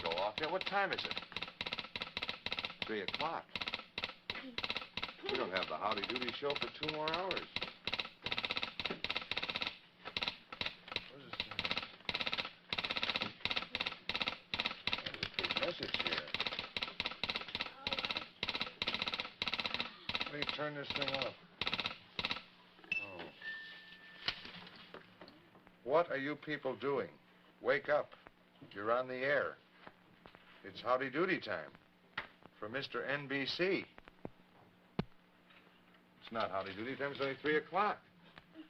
Go off yet. What time is it? 3 o'clock. We don't have the Howdy Doody show for 2 more hours. Where's this thing? There's a big message here. Let me turn this thing off. Oh. What are you people doing? Wake up. You're on the air. It's Howdy Doody time for Mr. NBC. It's not Howdy Doody time, it's only 3 o'clock. Well,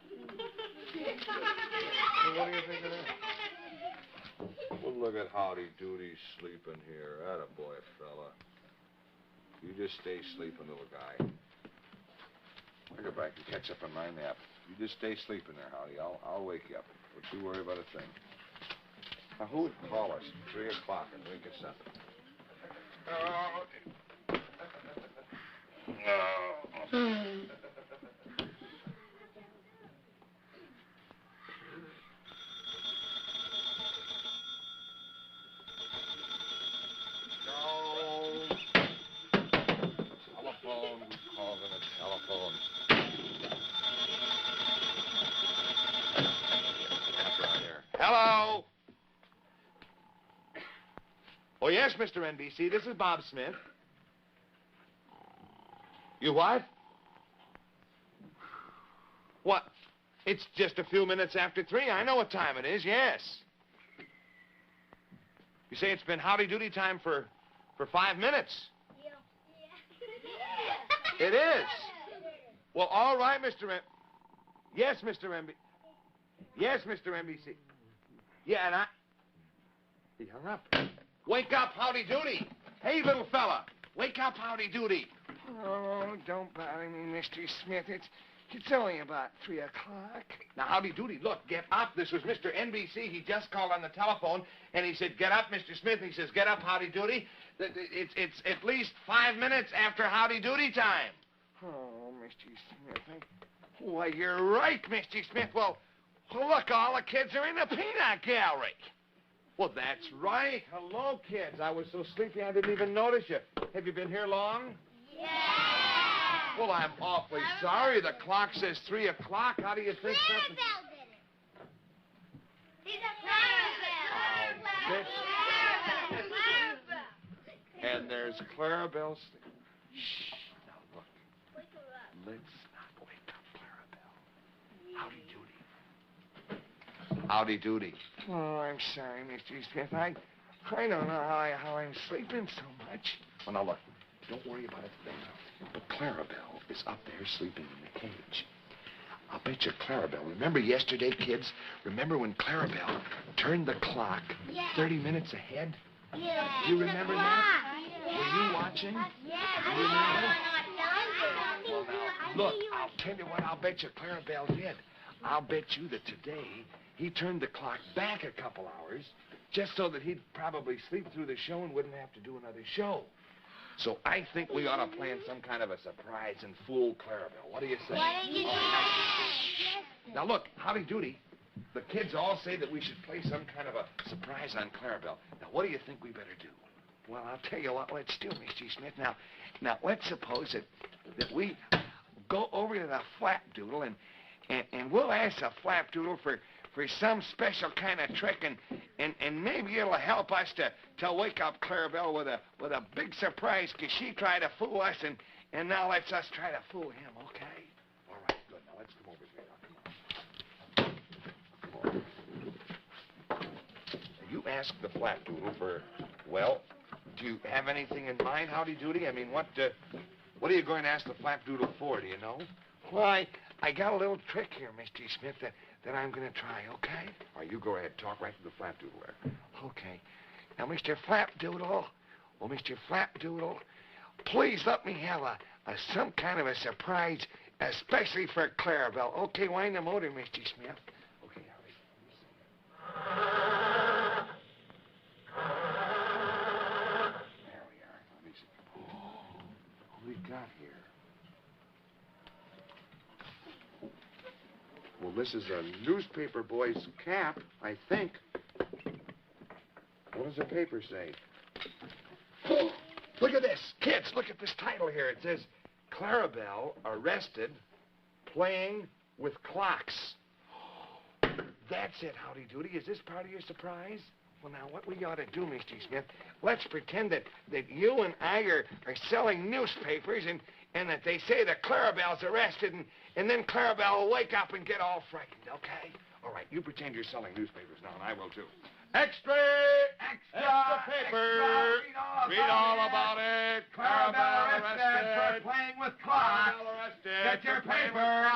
what do you think of that? Well, look at Howdy Doody sleeping here. Attaboy, fella. You just stay sleeping, little guy. I'll go back and catch up on my nap. You just stay sleeping there, Howdy. I'll wake you up. Don't you worry about a thing. Now, who would call us at 3 o'clock and wake us up? Oh. Telephone. Who calls on the telephone? Hello? Oh, yes, Mr. NBC. This is Bob Smith. You what? What? It's just a few minutes after 3. I know what time it is, yes. You say it's been Howdy Doody time for 5 minutes? Yeah. It is? Well, all right, Mr. M... Yes, Mr. MB... Yes, Mr. NBC. Yeah, and I... He hung up. Wake up, Howdy Doody. Hey, little fella. Wake up, Howdy Doody. Oh, don't bother me, Mr. Smith. It's only about 3 o'clock. Now, Howdy Doody, look, get up. This was Mr. NBC. He just called on the telephone, and he said, get up, Mr. Smith. And he says, get up, Howdy Doody. It's at least 5 minutes after Howdy Doody time. Oh, Mr. Smith. Why, you're right, Mr. Smith. Well, look, all the kids are in the peanut gallery. Well, that's right. Hello, kids. I was so sleepy I didn't even notice you. Have you been here long? Yeah. Well, I'm awfully sorry. The clock says 3 o'clock. How do you think something... Claribell did it. He's a Claribell. And there's Claribell sleeping. Shh. Now, look. Wake her up. Let's not wake up Claribell. Howdy Doody. Howdy Doody. Oh, I'm sorry, Mr. Smith. I don't know how I'm sleeping so much. Well, now, look. Don't worry about a thing. But Claribell is up there sleeping in the cage. I'll bet you Claribell. Remember yesterday, kids? Remember when Claribell turned the clock 30 minutes ahead? Yeah. You remember that? Were you watching? Well, now, look, I'll tell you what I'll bet you Claribell did. I'll bet you that today he turned the clock back a couple hours just so that he'd probably sleep through the show and wouldn't have to do another show. So I think we ought to plan some kind of a surprise and fool Claribell. What do you say? Why don't you Now, look, Howdy Doody, the kids all say that we should play some kind of a surprise on Claribell. Now, what do you think we better do? Well, I'll tell you what let's do, Mr. Smith. Now let's suppose that we go over to the Flapdoodle and we'll ask the Flapdoodle for some special kind of trick, and maybe it'll help us to wake up Claribell with a big surprise, because she tried to fool us, and now let's us try to fool him, okay? All right, good. Now let's come over here. Come on. You asked the Flapdoodle for, well, do you have anything in mind, Howdy Doody? I mean, what are you going to ask the Flapdoodle for, do you know? Why, I got a little trick here, Mr. Smith, that I'm going to try, okay? All right, you go ahead. Talk right to the Flapdoodle there. Okay. Now, Mr. Flapdoodle, please let me have some kind of a surprise, especially for Claribell. Okay, wind the motor, Mr. Smith. Okay, all right. There we are. Let me see. What do we got here? Well, this is a newspaper boy's cap, I think. What does the paper say? Oh, look at this. Kids, look at this title here. It says, Claribell arrested playing with clocks. That's it, Howdy Doody. Is this part of your surprise? Well, now, what we ought to do, Mr. Smith, let's pretend that you and I are selling newspapers and that they say that Claribell's arrested, and then Claribell will wake up and get all frightened, okay? All right, you pretend you're selling newspapers now, and I will, too. Extra paper. Extra. Read all about it. Claribell arrested for playing with clocks. Get your paper.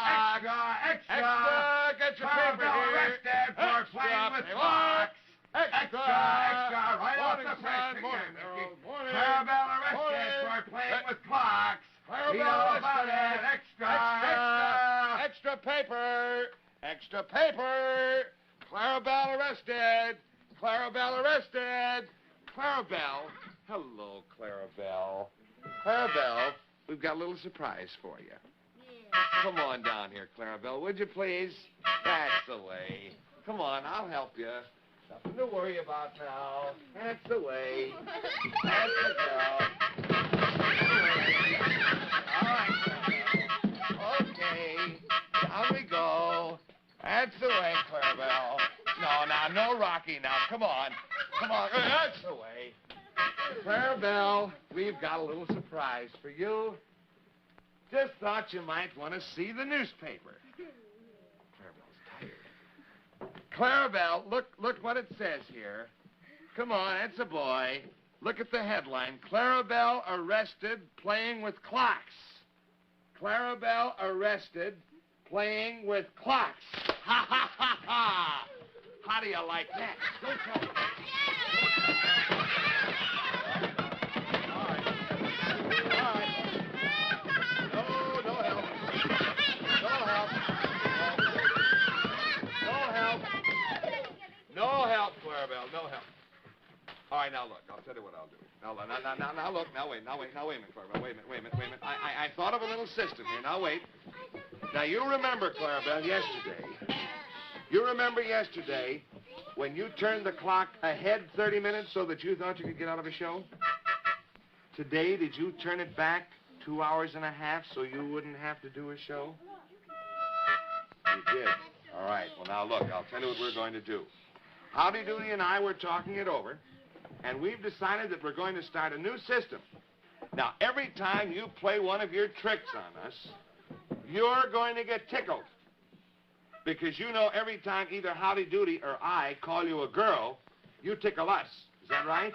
Extra. Get your paper Claribell here. arrested for playing with clocks. Extra. Right off the press. Claribell arrested for playing with clocks. Read all about it. Extra. Extra paper. Extra paper. Claribell arrested. Claribell arrested. Claribell. Hello, Claribell. Claribell, we've got a little surprise for you. Come on down here, Claribell, would you please? That's the way. Come on, I'll help you. Nothing to worry about now. That's the way. That's the girl. All right, Claribell. Okay. Down we go. That's the way, Claribell. No, Rocky now. Come on. That's the way. Claribell, we've got a little surprise for you. Just thought you might want to see the newspaper. Claribell's tired. Claribell, look what it says here. Come on, that's a boy. Look at the headline. Claribell arrested playing with clocks. Claribell arrested playing with clocks. Ha, ha, ha, ha. How do you like that? Don't tell me. All right. No help. No help, Claribell. No help. All right, now look. I'll tell you what I'll do. Now look. Now wait a minute, Claribell. Wait a minute. I thought of a little system here. Now wait. Now you remember, Claribell, yesterday. You remember yesterday when you turned the clock ahead 30 minutes so that you thought you could get out of a show? Today, did you turn it back 2 hours and a half so you wouldn't have to do a show? You did. All right. Well, now look, I'll tell you what we're going to do. Howdy Doody and I were talking it over, and we've decided that we're going to start a new system. Now, every time you play one of your tricks on us, you're going to get tickled. Because you know every time either Howdy Doody or I call you a girl, you tickle us. Is that right?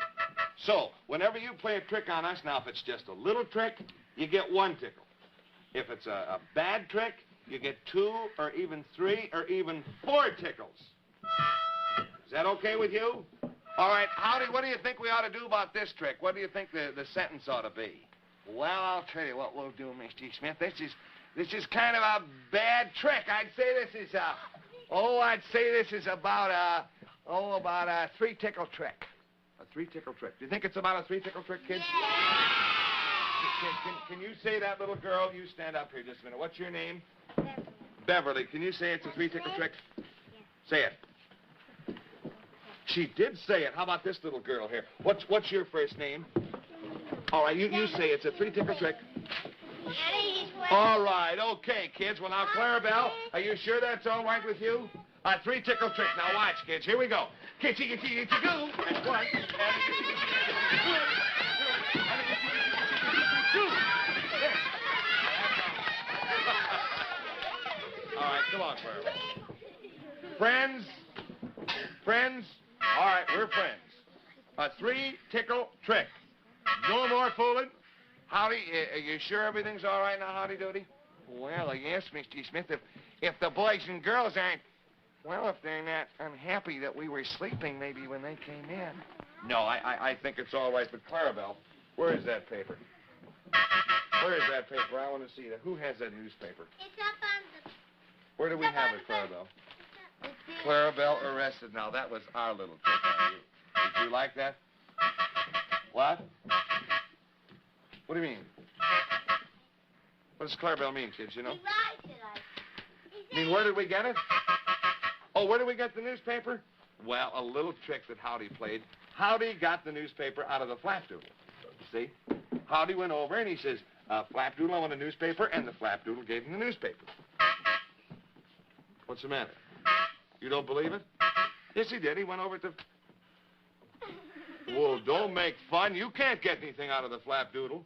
So, whenever you play a trick on us, now if it's just a little trick, you get 1 tickle. If it's a bad trick, you get 2 or even 3 or even 4 tickles. Is that okay with you? All right, Howdy, what do you think we ought to do about this trick? What do you think the sentence ought to be? Well, I'll tell you what we'll do, Mr. Smith. This is kind of a bad trick. I'd say this is about a three-tickle trick. A three-tickle trick. Do you think it's about a three-tickle trick, kids? Yeah. Can you say that, little girl? You stand up here just a minute. What's your name? Beverly. Beverly. Can you say it's a three-tickle trick? Yeah. Say it. She did say it. How about this little girl here? What's your first name? All right, you say it's a three-tickle trick. All right, okay, kids. Well, now, Claribell, are you sure that's all right with you? A three-tickle trick. Now, watch, kids. Here we go. Kitty, kitty, kitty, go. That's one. All right, come on, Claribell. Friends. All right, we're friends. A three-tickle trick. No more fooling. Howdy, are you sure everything's all right now, Howdy Doody? Well, yes, Mr. Smith. If the boys and girls aren't, well, if they're not unhappy that we were sleeping maybe when they came in. No, I think it's all right. But Claribell, where is that paper? Where is that paper? I want to see that. Who has that newspaper? It's up on the... Where do we have it, Claribell? Claribell arrested. Now, that was our little trick on you. Did you like that? What? What do you mean? What does Claribell mean, kids, you know? He writes it, I mean, where did we get it? Oh, where did we get the newspaper? Well, a little trick that Howdy played. Howdy got the newspaper out of the flapdoodle. See? Howdy went over and he says, flapdoodle, I want a newspaper, and the flapdoodle gave him the newspaper. What's the matter? You don't believe it? Yes, he did. He went over to... Well, don't make fun. You can't get anything out of the flapdoodle.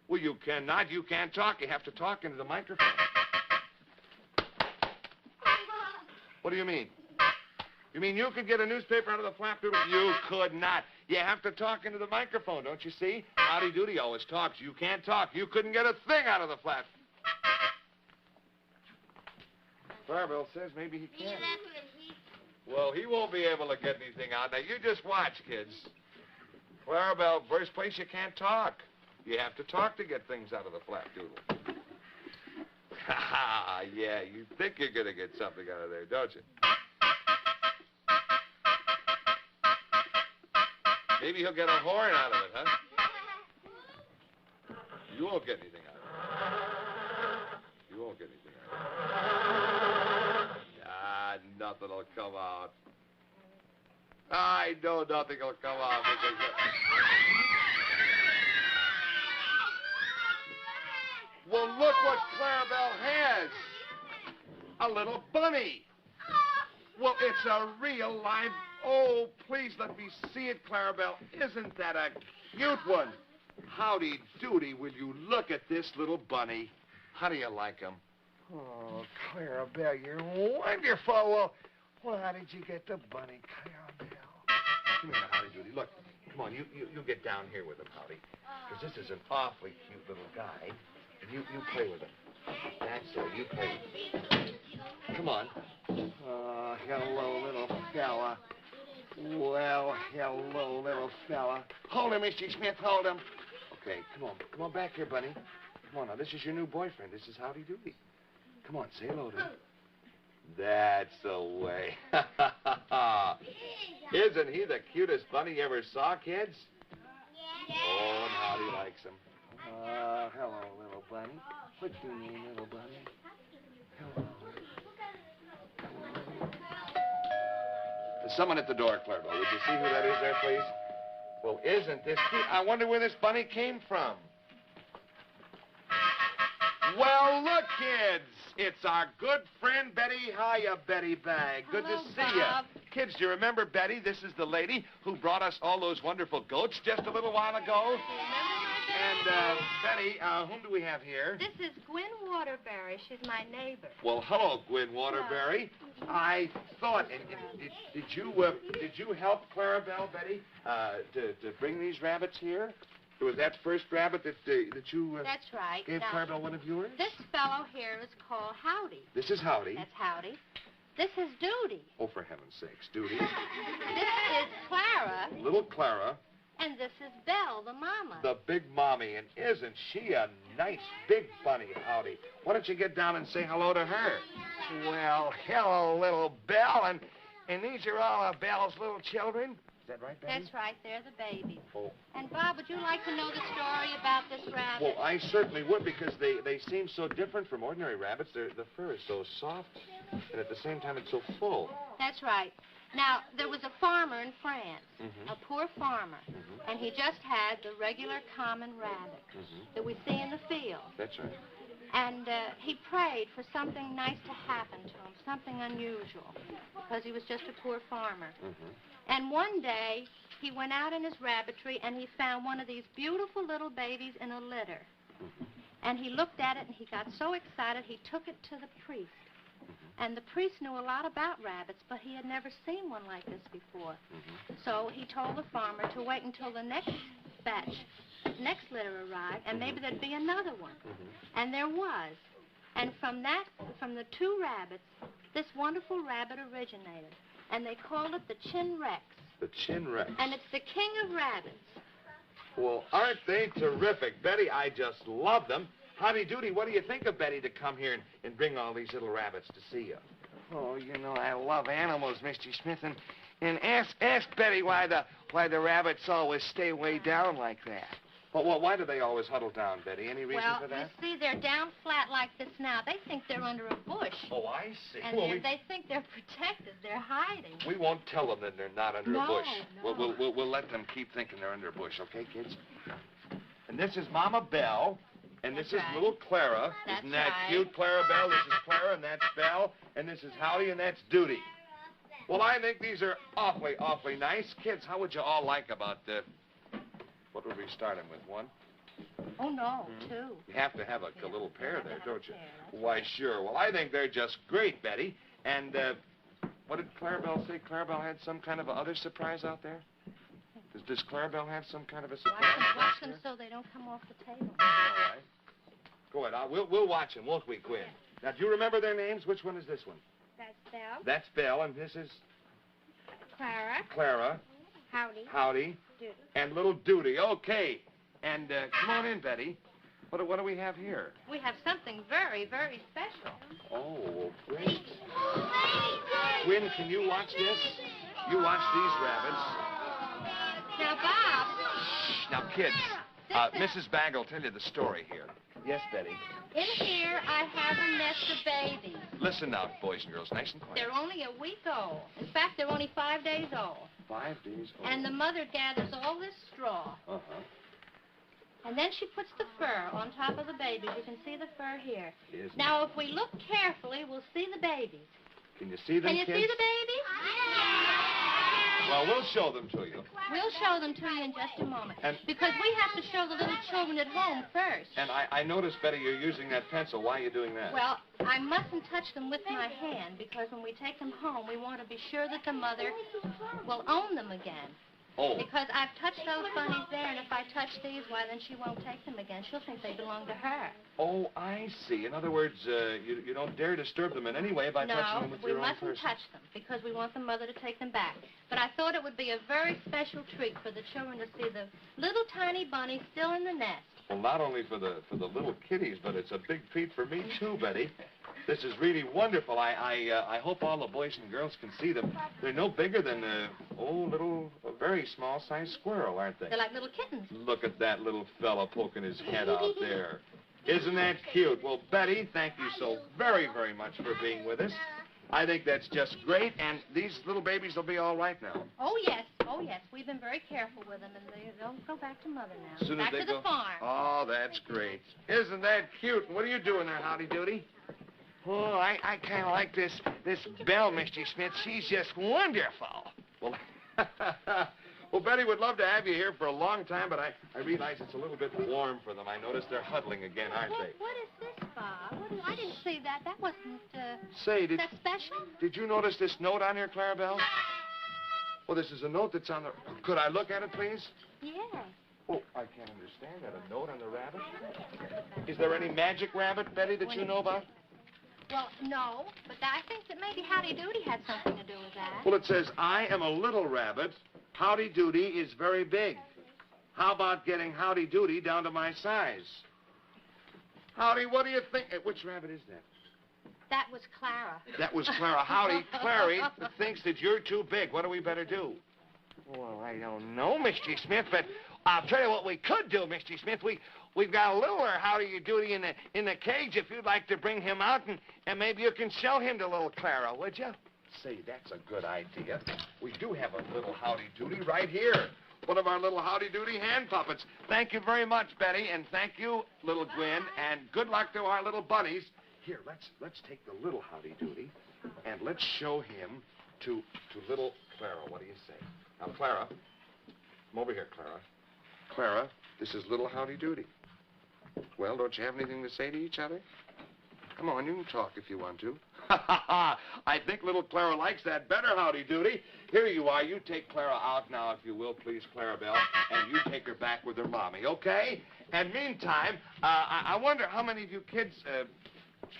Well, you cannot. You can't talk. You have to talk into the microphone. What do you mean? You mean you could get a newspaper out of the flapdoodle? You could not. You have to talk into the microphone, don't you see? Howdy Doody always talks. You can't talk. You couldn't get a thing out of the flap. Claribell says maybe he can. Well, he won't be able to get anything out. Now, you just watch, kids. Claribell, first place, you can't talk. You have to talk to get things out of the flapdoodle. Ha, yeah, you think you're going to get something out of there, don't you? Maybe he'll get a horn out of it, huh? You won't get anything out of it. You won't get anything out of it. Ah, nothing will come out. I know nothing will come out because... Well, look what Claribell has. A little bunny. Well, it's a real live... Oh, please let me see it, Claribell. Isn't that a cute one? Howdy Doody, will you look at this little bunny? How do you like him? Oh, Claribell, you're wonderful. Well, how did you get the bunny, Claribell? Come here, Howdy Doody. Look, come on, you get down here with him, Howdy. Because this is an awfully cute little guy. And you play with him. That's so, you play with him. Come on. Oh, hello, little fella. Well, hello, little fella. Hold him, Mr. Smith, hold him. Okay, come on back here, bunny. Come on, now, this is your new boyfriend. This is Howdy Doody. Come on, say hello to him. That's the way. Isn't he the cutest bunny you ever saw, kids? Oh, and Howdy likes him. Hello, little bunny. What's your name, little bunny? Hello. There's someone at the door, Claribell. Would you see who that is there, please? Well, isn't this cute? I wonder where this bunny came from. Well, look, kids. It's our good friend Betty. Hiya, Betty Bag. Good to see you. Kids, do you remember Betty? This is the lady who brought us all those wonderful goats just a little while ago. And, Betty, whom do we have here? This is Gwen Waterbury. She's my neighbor. Well, hello, Gwen Waterbury. I thought, did you help Claribell, Betty, to bring these rabbits here? Was that first rabbit that you That's right. gave Now, Claribell one of yours? this fellow here is called Howdy. This is Howdy. That's Howdy. This is Doody. Oh, for heaven's sakes, Doody. This is Clara. Little Clara. And this is Belle, the mama. The big mommy. And isn't she a nice big bunny, Howdy? Why don't you get down and say hello to her? Well, hello, little Belle. And these are all of Belle's little children? Is that right, Betty? That's right, they're the babies. Oh. And, Bob, would you like to know the story about this rabbit? Well, I certainly would, because they seem so different from ordinary rabbits. The fur is so soft, and at the same time it's so full. That's right. Now, there was a farmer in France, a poor farmer, and he just had the regular common rabbit that we see in the field. That's right. And he prayed for something nice to happen to him, something unusual, because he was just a poor farmer. And one day, he went out in his rabbitry, and he found one of these beautiful little babies in a litter. And he looked at it, and he got so excited, he took it to the priest. And the priest knew a lot about rabbits, but he had never seen one like this before. So he told the farmer to wait until the next next litter arrived, and maybe there'd be another one. And there was. And from the two rabbits, this wonderful rabbit originated. And they called it the Chin Rex. The Chin Rex. And it's the king of rabbits. Well, aren't they terrific, Betty? I just love them. Howdy Doody, what do you think of Betty to come here and bring all these little rabbits to see you? Oh, you know, I love animals, Mr. Smith, and ask Betty why the rabbits always stay way down like that. Well, why do they always huddle down, Betty? Any reason for that? Well, you see, they're down flat like this now. They think they're under a bush. Oh, I see. And they think they're protected. They're hiding. We won't tell them that they're not under a bush. No. We'll let them keep thinking they're under a bush, okay, kids? And this is Mama Belle. And this is little Clara. Isn't that cute, Claribell? This is Clara, and that's Belle. And this is Howdy, and that's Doody. Well, I think these are awfully, awfully nice. Kids, how would you all like about what would we start them with, one? Oh, no, two. You have to have a little pair there, don't you? Why, sure. Well, I think they're just great, Betty. And what did Claribell say? Claribell had some kind of other surprise out there? Does Claribell have some kind of a surprise? Watch them so they don't come off the table. All right. Go ahead. We'll watch them, won't we, Quinn? Now, do you remember their names? Which one is this one? That's Belle. That's Belle, and this is Clara. Clara. Howdy. Howdy. Doody. And little Doody. Okay. And come on in, Betty. What do we have here? We have something very, very special. Oh, great. Quinn, can you watch this? You watch these rabbits. Now, Bob. Now, kids, Mrs. Bagg will tell you the story here. Yes, Betty. In here, I have a nest of babies. Listen now, boys and girls, nice and quiet. They're only a week old. In fact, they're only 5 days old. 5 days old. And the mother gathers all this straw. And then she puts the fur on top of the babies. You can see the fur here. Now, if we look carefully, we'll see the babies. Can you see them, Can you kids? see the babies? Well, we'll show them to you. We'll show them to you in just a moment. And- because we have to show the little children at home first. And I noticed, Betty, you're using that pencil. Why are you doing that? Well, I mustn't touch them with my hand because when we take them home, we want to be sure that the mother will own them again. Oh. Because I've touched those bunnies there, and if I touch these, why, then she won't take them again. She'll think they belong to her. Oh, I see. In other words, you don't dare disturb them in any way by touching them with your own person. No, we mustn't touch them because we want the mother to take them back. But I thought it would be a very special treat for the children to see the little tiny bunny still in the nest. Well, not only for the little kitties, but it's a big treat for me too, Betty. This is really wonderful. I hope all the boys and girls can see them. They're no bigger than a very small-sized squirrel, aren't they? They're like little kittens. Look at that little fella poking his head out there. Isn't that cute? Well, Betty, thank you so very, very much for being with us. I think that's just great, and these little babies will be all right now. Oh, yes. Oh, yes. We've been very careful with them, and they'll go back to Mother now. As soon as back they to go... the farm. Oh, that's great. Isn't that cute? What are you doing there, Howdy Doody? Oh, I kind of like this Belle, Mr. Smith. She's just wonderful. Well, well, Betty would love to have you here for a long time, but I realize it's a little bit warm for them. I notice they're huddling again, aren't they? What is this, Bob? I didn't see that. That wasn't, Say, that special? did you notice this note on here, Claribell? Well, this is a note that's on the... Could I look at it, please? Yeah. Oh, I can't understand that. A note on the rabbit? Is there any magic rabbit, Betty, that you know about? Well, no, but I think that maybe Howdy Doody had something to do with that. Well, it says, I am a little rabbit. Howdy Doody is very big. How about getting Howdy Doody down to my size? Howdy, what do you think? Which rabbit is that? That was Clara. That was Clara. Howdy, Clary thinks that you're too big. What do we better do? Well, I don't know, Misty Smith, but I'll tell you what we could do, Misty Smith. We've got a littler Howdy Doody in the cage if you'd like to bring him out, and maybe you can show him to little Clara, would you? Say, that's a good idea. We do have a little Howdy Doody right here. One of our little Howdy Doody hand puppets. Thank you very much, Betty, and thank you, little Gwen, and good luck to our little bunnies. Here, let's take the little Howdy Doody, and let's show him to little Clara. What do you say? Now, Clara, come over here, Clara. Clara, this is little Howdy Doody. Well, don't you have anything to say to each other? Come on, you can talk if you want to. I think little Clara likes that better, Howdy Doody. Here you are. You take Clara out now, if you will, please, Claribell, and you take her back with her mommy, okay? And meantime, I wonder how many of you kids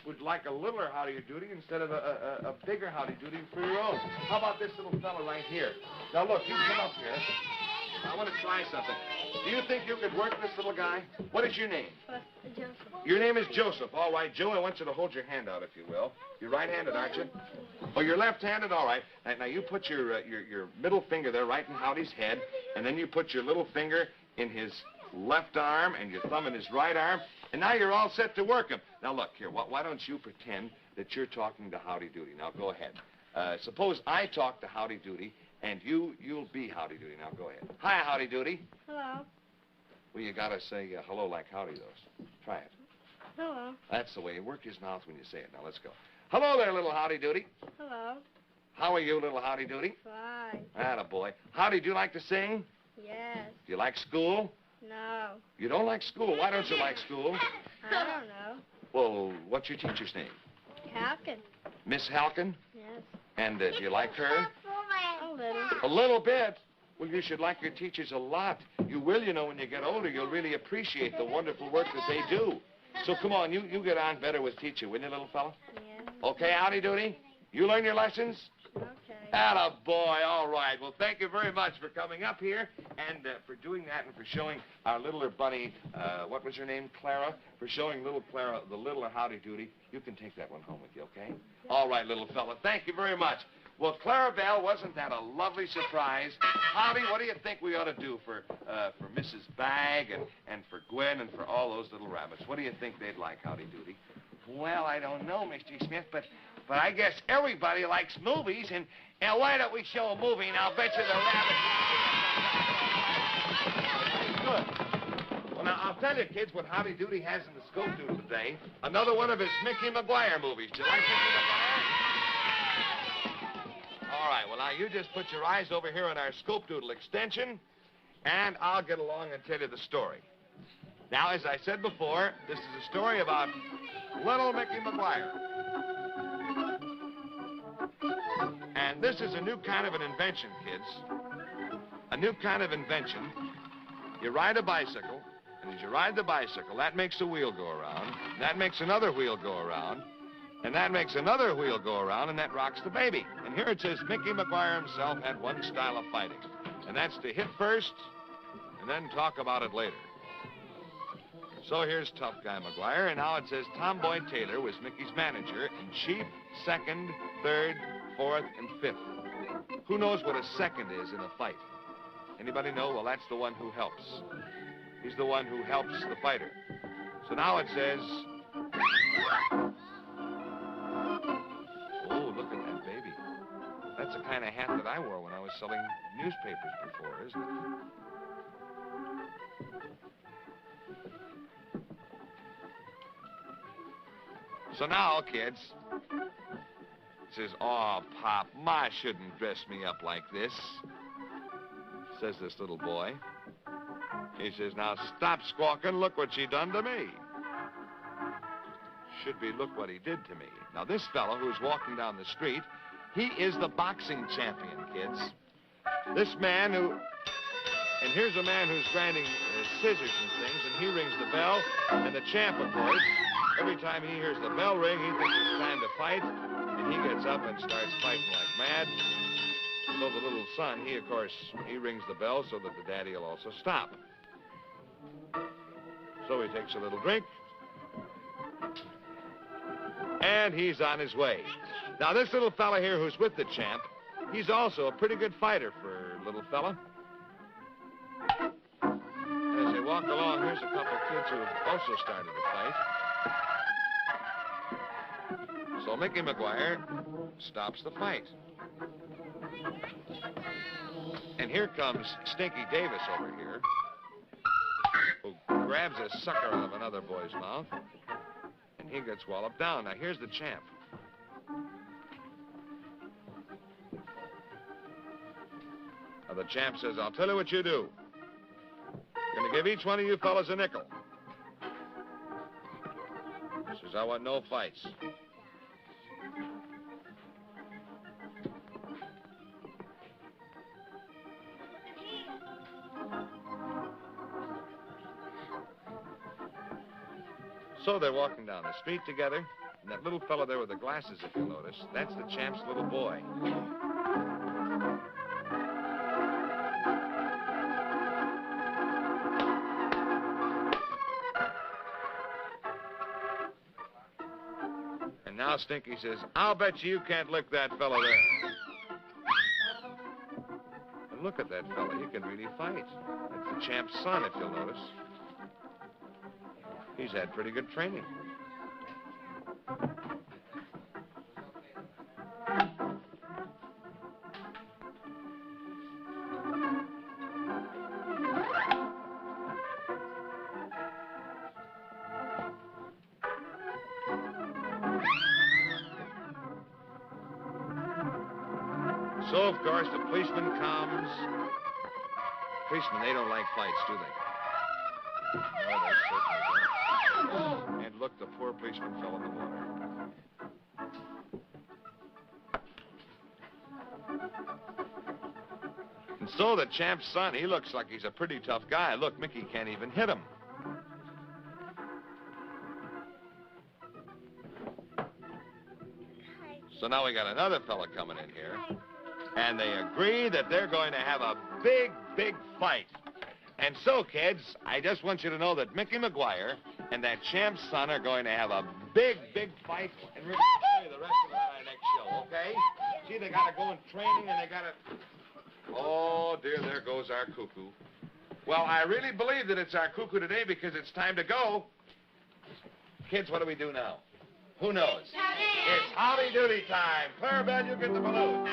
would like a littler Howdy Doody instead of a bigger Howdy Doody for your own. How about this little fella right here? Now, look, you come up here. I want to try something. Do you think you could work this little guy? What is your name? Joseph. Your name is Joseph. All right, Joe, I want you to hold your hand out, if you will. You're right-handed, aren't you? Oh, you're left-handed? All right. Now, you put your middle finger there right in Howdy's head, and then you put your little finger in his left arm and your thumb in his right arm, and now you're all set to work him. Now, look, here, why don't you pretend that you're talking to Howdy Doody? Now, go ahead. Suppose I talk to Howdy Doody, and you'll be Howdy Doody. Now, go ahead. Hi, Howdy Doody. Hello. Well, you gotta say hello like Howdy does. Try it. Hello. That's the way. Work his mouth when you say it. Now, let's go. Hello there, little Howdy Doody. Hello. How are you, little Howdy Doody? Fine. Attaboy. Howdy, do you like to sing? Yes. Do you like school? No. You don't like school? Why don't you like school? I don't know. Well, what's your teacher's name? Halkin. Miss Halkin? Yes. And do you like her? A little. A little bit. Well, you should like your teachers a lot. You will, you know, when you get older, you'll really appreciate the wonderful work that they do. So come on, you get on better with teacher, will you, little fella? Yeah. Okay, Howdy Doody? You learn your lessons? Okay. Attaboy, all right. Well, thank you very much for coming up here and for doing that and for showing our littler bunny, what was her name, Clara? For showing little Clara, the littler Howdy Doody. You can take that one home with you, okay? All right, little fella. Thank you very much. Well, Claribell, wasn't that a lovely surprise? Howdy, what do you think we ought to do for Mrs. Bagg and for Gwen and for all those little rabbits? What do you think they'd like, Howdy Doody? Well, I don't know, Mr. Smith, but I guess everybody likes movies, and why don't we show a movie, and I'll bet you the rabbits... Good. Well, now, I'll tell you, kids, what Howdy Doody has in the scope doodle today. Another one of his Mickey Maguire movies. Do you like Mickey Maguire? All right, well, now, you just put your eyes over here on our scope doodle extension, and I'll get along and tell you the story. Now, as I said before, this is a story about little Mickey Maguire. And this is a new kind of an invention, kids. A new kind of invention. You ride a bicycle, and as you ride the bicycle, that makes a wheel go around, that makes another wheel go around, and that makes another wheel go around, and that rocks the baby. And here it says Mickey Maguire himself had one style of fighting, and that's to hit first and then talk about it later. So here's Tough Guy Maguire, and now it says Tomboy Taylor was Mickey's manager in chief, second, third, fourth, and fifth. Who knows what a second is in a fight? Anybody know? Well, that's the one who helps. He's the one who helps the fighter. So now it says... Oh, look at that baby. That's the kind of hat that I wore when I was selling newspapers before, isn't it? So now, kids, it says, "Oh, Pop, Ma shouldn't dress me up like this," says this little boy. He says, "Now, stop squawking. Look what she done to me." Should be, look what he did to me. Now, this fellow who's walking down the street, he is the boxing champion, kids. This man who... And here's a man who's grinding scissors and things, and he rings the bell, and the champ, of course... Every time he hears the bell ring, he thinks it's time to fight, and he gets up and starts fighting like mad. So the little son, he, of course, he rings the bell so that the daddy will also stop. So he takes a little drink, and he's on his way. Now, this little fella here who's with the champ, he's also a pretty good fighter for a little fella. As they walk along, here's a couple kids who have also started a fight. So Mickey McGuire stops the fight. And here comes Stinky Davis over here, who grabs a sucker out of another boy's mouth, and he gets walloped down. Now, here's the champ. Now, the champ says, I'll tell you what you do. I'm going to give each one of you fellas a nickel. He says, I want no fights. So they're walking down the street together, and that little fellow there with the glasses, if you'll notice, that's the champ's little boy. And now Stinky says, I'll bet you can't lick that fellow there. And look at that fellow, he can really fight. That's the champ's son, if you'll notice. He's had pretty good training. So, of course, the policeman comes. Policemen, they don't like fights, do they? No, they certainly don't. And look, the poor policeman fell in the water. And so the champ's son, he looks like he's a pretty tough guy. Look, Mickey can't even hit him. So now we got another fella coming in here. And they agree that they're going to have a big, big fight. And so, kids, I just want you to know that Mickey McGuire and that champ's son are going to have a big, big fight. And we're going to show you the rest of it on our next show, okay? See, they got to go in training and they got to... Oh, dear, there goes our cuckoo. Well, I really believe that it's our cuckoo today because it's time to go. Kids, what do we do now? Who knows? It's Howdy Doody time. Claribell, you get the balloon.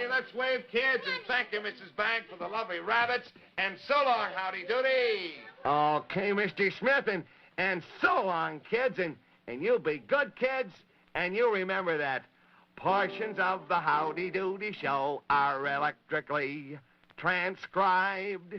Let's wave, kids, and thank you, Mrs. Bank, for the lovely rabbits. And so long, Howdy Doody. Okay, Mr. Smith, and so long, kids, and you be good kids, and you remember that portions of the Howdy Doody show are electrically transcribed.